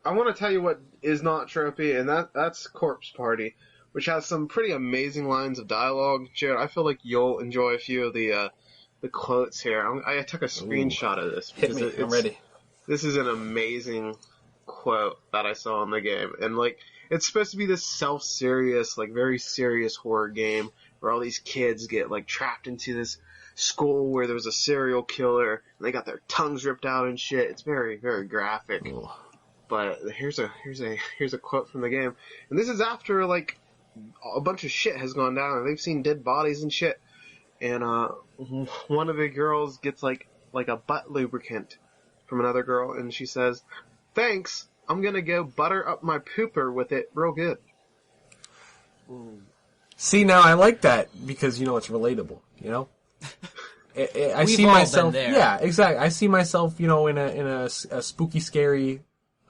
I want to tell you what is not tropey, and that's Corpse Party, which has some pretty amazing lines of dialogue. Jared, I feel like you'll enjoy a few of the quotes here. I took a screenshot of this. Hit me, I'm ready. This is an amazing quote that I saw in the game. And, like, it's supposed to be this self-serious, like, very serious horror game where all these kids get, like, trapped into this school where there's a serial killer and they got their tongues ripped out and shit. It's very, very graphic. Ooh. But here's a quote from the game. And this is after, like, a bunch of shit has gone down and they've seen dead bodies and shit. And, one of the girls gets, like a butt lubricant from another girl, and she says, "Thanks, I'm gonna go butter up my pooper with it real good." Ooh. See, now I like that because, you know, it's relatable, you know? I see myself, yeah, exactly. I see myself, you know, in a spooky, scary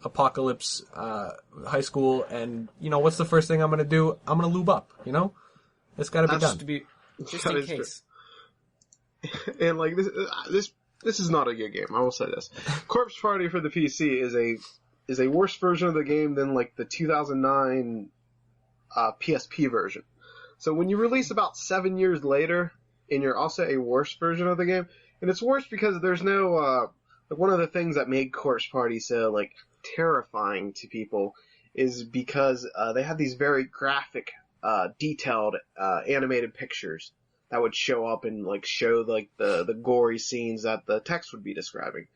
apocalypse, high school, and, you know, what's the first thing I'm gonna do? I'm gonna lube up, you know? It's gotta be done. Just in case. And, like, this is not a good game, I will say this. Corpse Party for the PC is a worse version of the game than, like, the 2009 PSP version. So when you release about 7 years later, and you're also a worse version of the game, and it's worse because there's no, like, one of the things that made Corpse Party so, like, terrifying to people is because they had these very graphic, detailed, animated pictures that would show up and, like, show, like, the gory scenes that the text would be describing.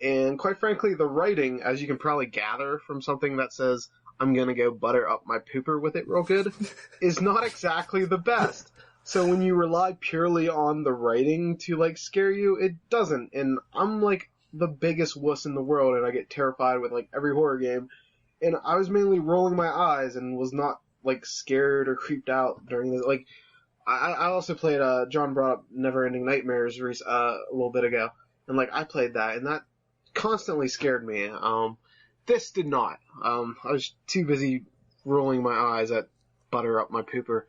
And quite frankly, the writing, as you can probably gather from something that says, "I'm gonna go butter up my pooper with it real good," is not exactly the best. So when you rely purely on the writing to, like, scare you, it doesn't. And I'm, like, the biggest wuss in the world, and I get terrified with, like, every horror game. And I was mainly rolling my eyes and was not, like, scared or creeped out during this. Like, I also played, John brought up Neverending Nightmares a little bit ago, and, like, I played that, and that constantly scared me. This did not. I was too busy rolling my eyes at butter up my pooper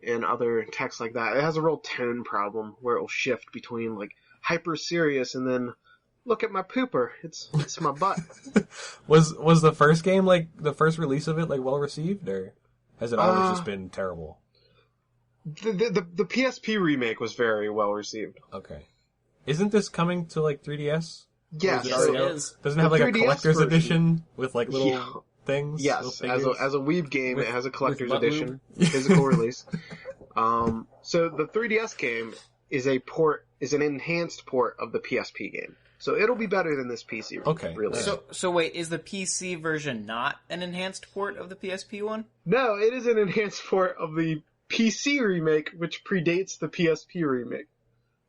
and other texts like that. It has a real tone problem where it'll shift between, like, hyper serious and then look at my pooper. It's my butt. Was the first game, like, the first release of it, like, well received, or has it always just been terrible? The PSP remake was very well received. Okay. Isn't this coming to, like, 3DS? Yes, it is. Doesn't it have, like, a 3DS collector's version. Edition with, like, little things? Yes, little as a Weeb game, it has a collector's with edition, physical release. So the 3DS game is an enhanced port of the PSP game. So it'll be better than this PC release. So wait, is the PC version not an enhanced port of the PSP one? No, it is an enhanced port of the PC remake, which predates the PSP remake.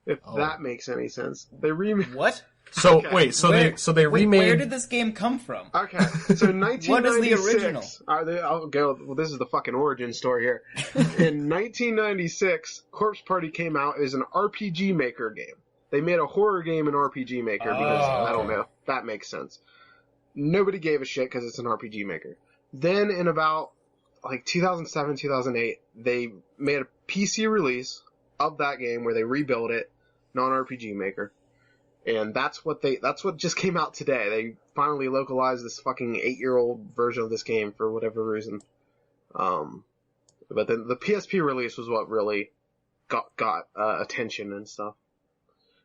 If that makes any sense. They remake. What? So okay. wait, they remade. Where did this game come from? Okay, so 1996. What is the original? I'll go. Well, this is the fucking origin story here. In 1996, Corpse Party came out as an RPG Maker game. They made a horror game in RPG Maker because I don't know. That makes sense. Nobody gave a shit because it's an RPG Maker. Then in about like 2007, 2008, they made a PC release of that game where they rebuilt it, non-RPG Maker. And that's what just came out today. They finally localized this fucking 8-year-old version of this game for whatever reason. But then the PSP release was what really got attention and stuff.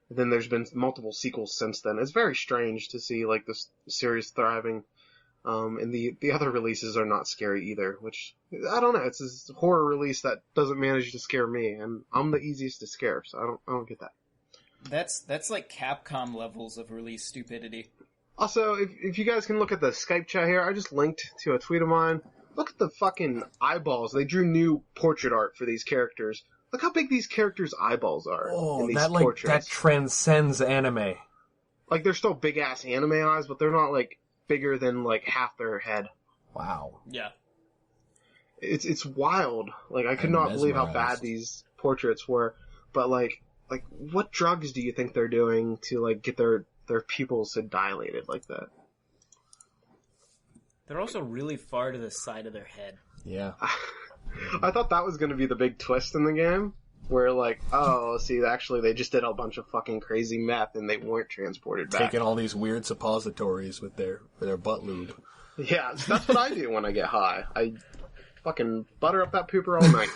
And then there's been multiple sequels since then. It's very strange to see, like, this series thriving. And the other releases are not scary either, which, I don't know, it's this horror release that doesn't manage to scare me, and I'm the easiest to scare, so I don't get that. That's like Capcom levels of release stupidity. Also, if you guys can look at the Skype chat here, I just linked to a tweet of mine. Look at the fucking eyeballs. They drew new portrait art for these characters. Look how big these characters' eyeballs are in these portraits. That transcends anime. Like, they're still big-ass anime eyes, but they're not, like, bigger than, like, half their head. Wow. Yeah. It's wild. Like, I could not believe how bad these portraits were. But, like, what drugs do you think they're doing to, like, get their pupils so dilated like that? They're also really far to the side of their head. Yeah. I thought that was going to be the big twist in the game, where, like, oh, see, actually they just did a bunch of fucking crazy meth and they weren't transported back. Taking all these weird suppositories with their butt lube. Yeah, that's what I do when I get high. I fucking butter up that pooper all night.